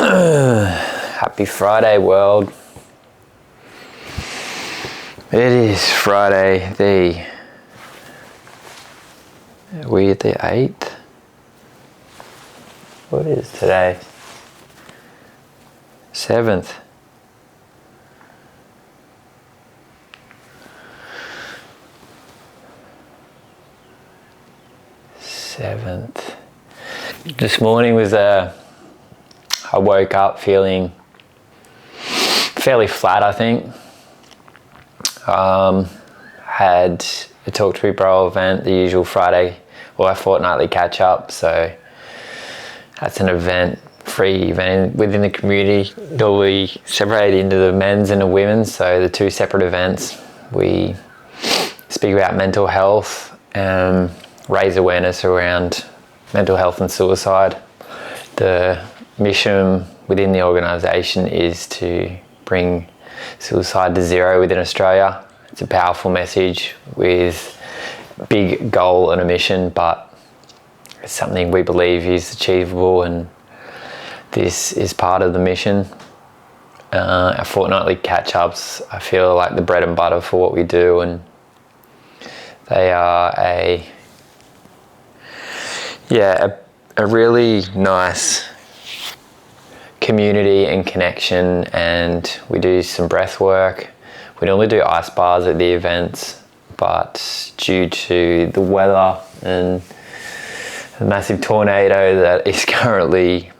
Happy Friday, world. It is Friday are we at the 8th? What is today? 7th. This morning was I woke up feeling fairly flat, I think. Had a Talk to Me Bro event, the usual Friday or a fortnightly catch up. So that's an event, free event within the community. We separate into the men's and the women's. So the two separate events, we speak about mental health and raise awareness around mental health and suicide. The mission within the organisation is to bring suicide to zero within Australia. It's a powerful message with a big goal and a mission, but it's something we believe is achievable, and this is part of the mission. Our fortnightly catch-ups, I feel like the bread and butter for what we do, and they are a really nice community and connection, and we do some breath work. We normally do ice bars at the events, but due to the weather and the massive tornado that is currently,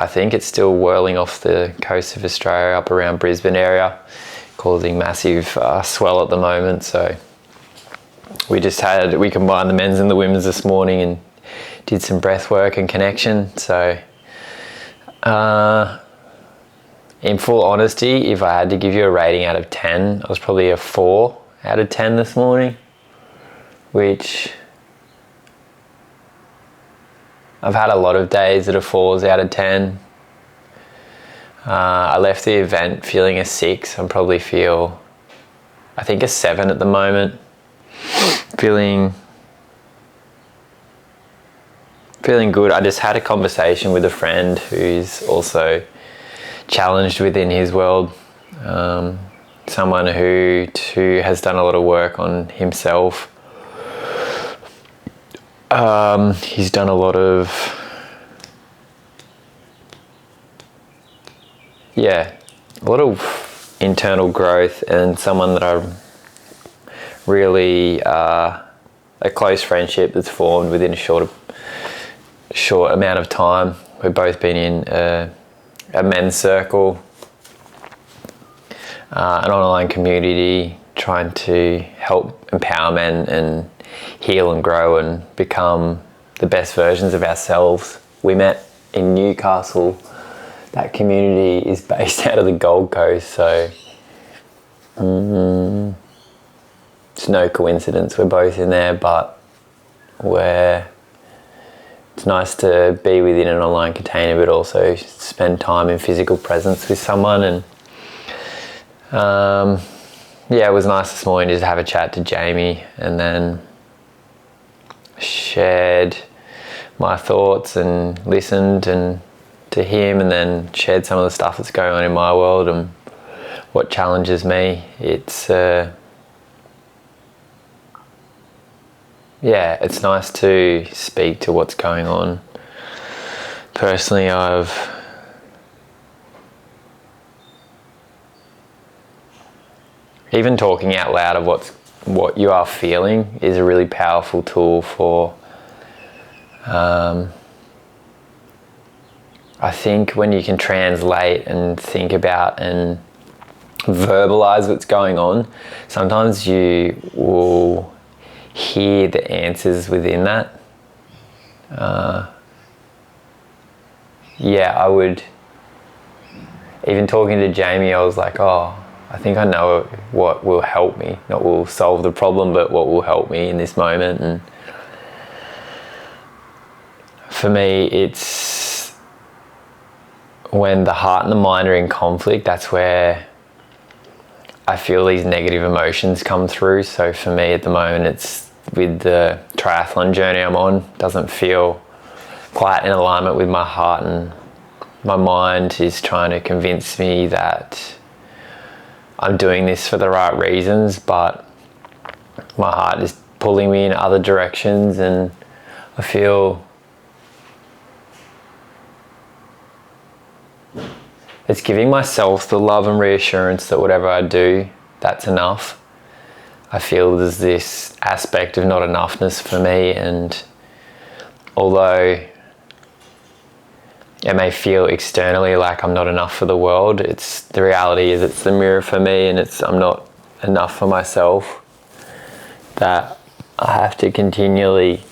I think it's still whirling off the coast of Australia up around Brisbane area, causing massive swell at the moment. So we combined the men's and the women's this morning and did some breath work and connection. So in full honesty, if I had to give you a rating out of 10, I was probably a 4 out of 10 this morning, which I've had a lot of days that are 4s out of 10. I left the event feeling a 6. I probably feel, I think, a 7 at the moment. Feeling good. I just had a conversation with a friend who's also challenged within his world. Someone who too has done a lot of work on himself. He's done a lot of internal growth, and someone that I really a close friendship that's formed within a short amount of time. We've both been in a men's circle, an online community, trying to help empower men and heal and grow and become the best versions of ourselves. We met in Newcastle. That community is based out of the Gold Coast, so it's no coincidence we're both in there, but it's nice to be within an online container, but also spend time in physical presence with someone. And it was nice this morning just to have a chat to Jamie, and then shared my thoughts and listened to him, and then shared some of the stuff that's going on in my world and what challenges me. It's it's nice to speak to what's going on. Personally, even talking out loud of what you are feeling is a really powerful tool for, I think when you can translate and think about and verbalize what's going on, sometimes you will hear the answers within that. I would, even talking to Jamie, I was like, I think I know what will help me, not will solve the problem, but what will help me in this moment. And for me, it's when the heart and the mind are in conflict, that's where I feel these negative emotions come through. So for me at the moment, it's with the triathlon journey I'm on, doesn't feel quite in alignment with my heart and my mind is trying to convince me that I'm doing this for the right reasons, but my heart is pulling me in other directions, and I feel it's giving myself the love and reassurance that whatever I do, that's enough. I feel there's this aspect of not enoughness for me, and although it may feel externally like I'm not enough for the world, the reality is it's the mirror for me, and I'm not enough for myself, that I have to continually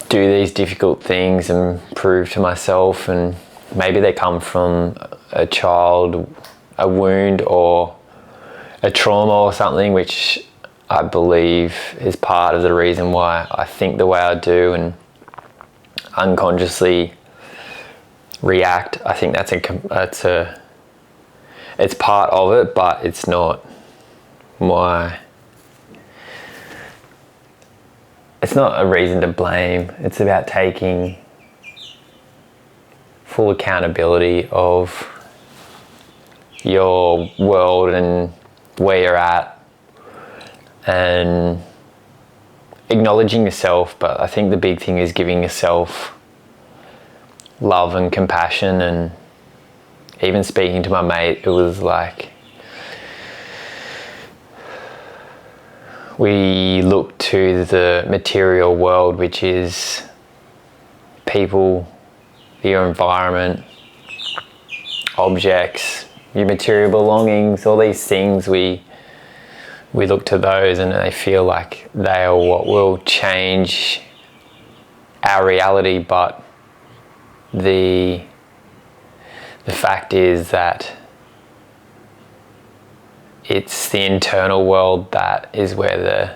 do these difficult things and prove to myself, and maybe they come from a child, a wound or a trauma or something, which I believe is part of the reason why I think the way I do and unconsciously react. I think it's part of it, but it's not it's not a reason to blame. It's about taking full accountability of your world and where you're at, and acknowledging yourself. But I think the big thing is giving yourself love and compassion. And even speaking to my mate, it was like, we look to the material world, which is people, your environment, objects, your material belongings, all these things. We look to those, and they feel like they are what will change our reality. But the fact is that it's the internal world that is where the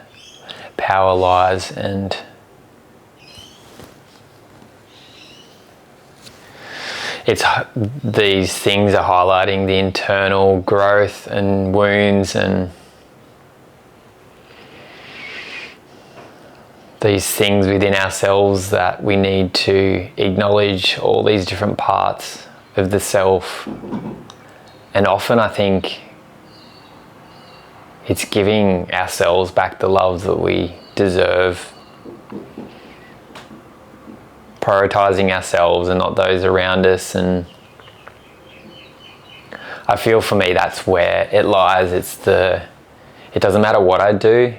power lies, and these things are highlighting the internal growth and wounds and these things within ourselves that we need to acknowledge, all these different parts of the self. And often I think it's giving ourselves back the love that we deserve, prioritizing ourselves and not those around us. And I feel for me that's where it lies. It doesn't matter what I do,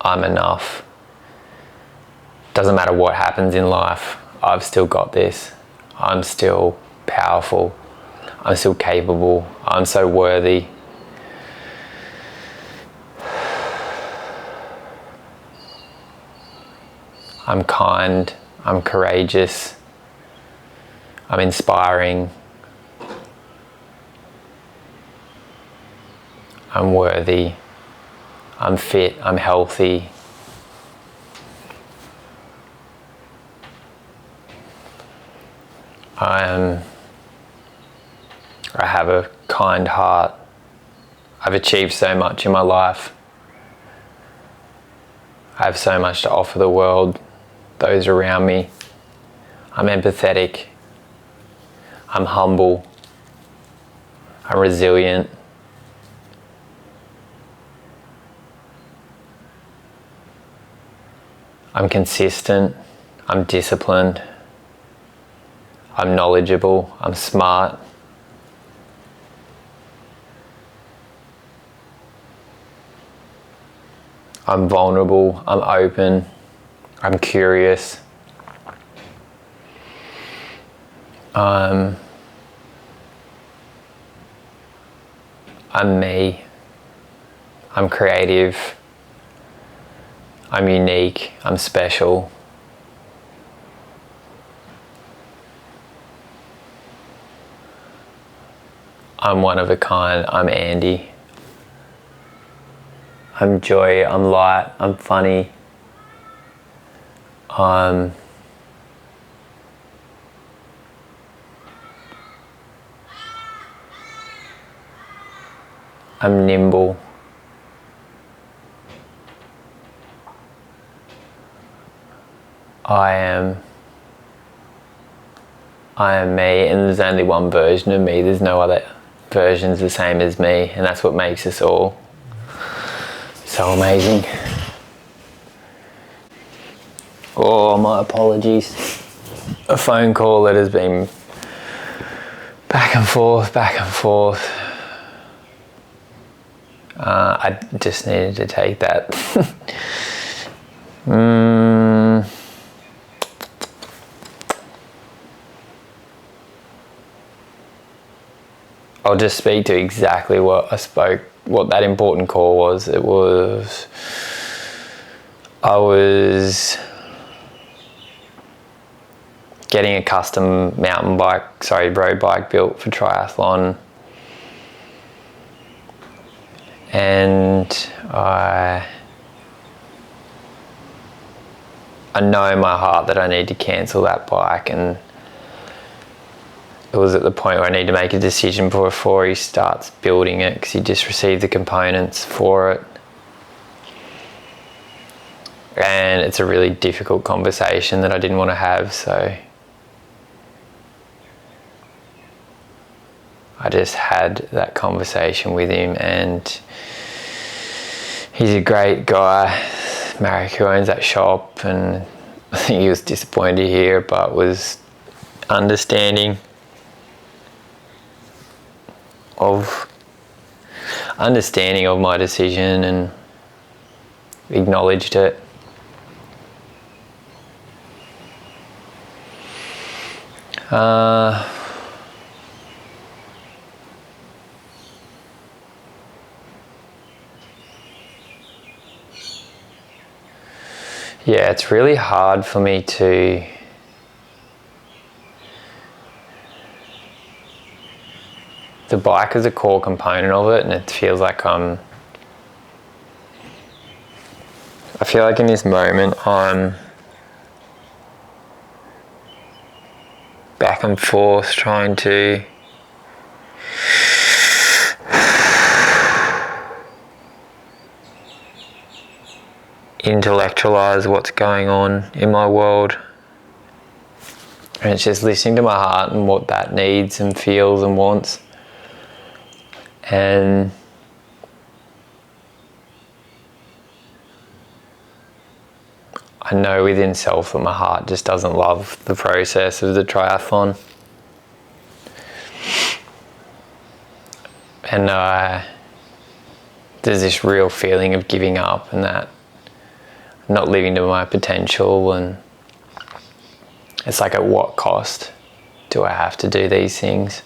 I'm enough. Doesn't matter what happens in life, I've still got this. I'm still powerful. I'm still capable. I'm so worthy. I'm kind. I'm courageous. I'm inspiring. I'm worthy. I'm fit. I'm healthy. I have a kind heart. I've achieved so much in my life. I have so much to offer the world, those around me. I'm empathetic. I'm humble. I'm resilient. I'm consistent. I'm disciplined. I'm knowledgeable. I'm smart. I'm vulnerable. I'm open. I'm curious. I'm me. I'm creative. I'm unique. I'm special. I'm one of a kind. I'm Andy. I'm joy. I'm light. I'm funny. I'm nimble. I am I am me, and there's only one version of me. There's no other versions the same as me, and that's what makes us all so amazing. Oh, my apologies. A phone call that has been back and forth. I just needed to take that. I'll just speak to exactly what that important call was. I was getting a custom road bike built for triathlon. And I know in my heart that I need to cancel that bike, and it was at the point where I need to make a decision before he starts building it, because he just received the components for it. And it's a really difficult conversation that I didn't want to have, so I just had that conversation with him. And he's a great guy, Marek, who owns that shop, and I think he was disappointed to hear, but was understanding of my decision and acknowledged it. Yeah, it's really hard for me to the bike is a core component of it, and it feels like I feel like in this moment I'm back and forth trying to intellectualize what's going on in my world. And it's just listening to my heart and what that needs and feels and wants. And I know within self that my heart just doesn't love the process of the triathlon. And there's this real feeling of giving up and that not living to my potential, and it's like, at what cost do I have to do these things?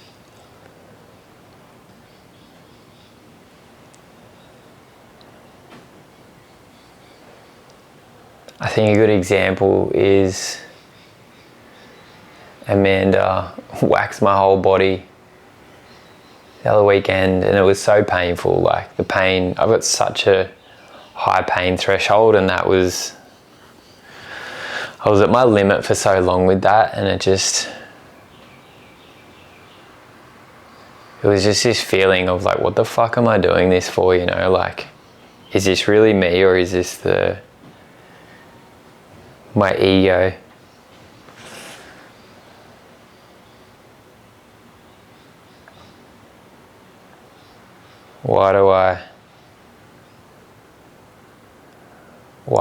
I think a good example is Amanda waxed my whole body the other weekend, and it was so painful. Like, the pain, I've got such a high pain threshold, and I was at my limit for so long with that, and it was just this feeling of like, what the fuck am I doing this for, you know? Like, is this really me, or is this my ego? Why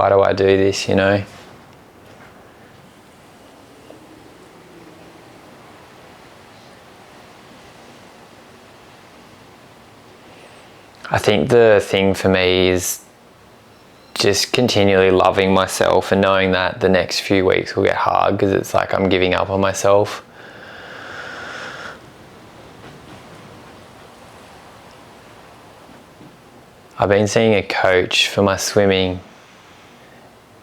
do I do this, you know? I think the thing for me is just continually loving myself and knowing that the next few weeks will get hard, because it's like I'm giving up on myself. I've been seeing a coach for my swimming,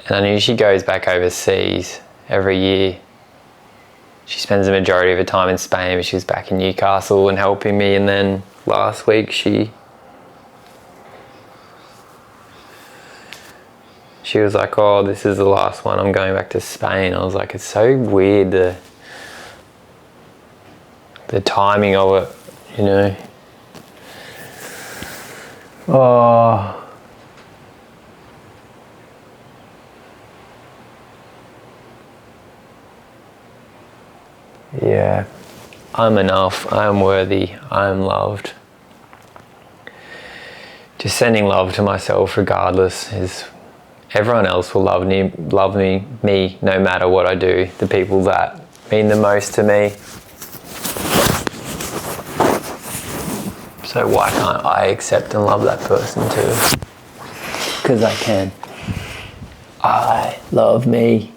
and I knew she goes back overseas every year. She spends the majority of her time in Spain, but she was back in Newcastle and helping me, and then last week she was like, oh, this is the last one, I'm going back to Spain. I was like, it's so weird, the timing of it, you know. Oh. Yeah, I'm enough, I am worthy, I am loved. Just sending love to myself regardless is, everyone else will love me no matter what I do. The people that mean the most to me. So why can't I accept and love that person too? Because I can. I love me.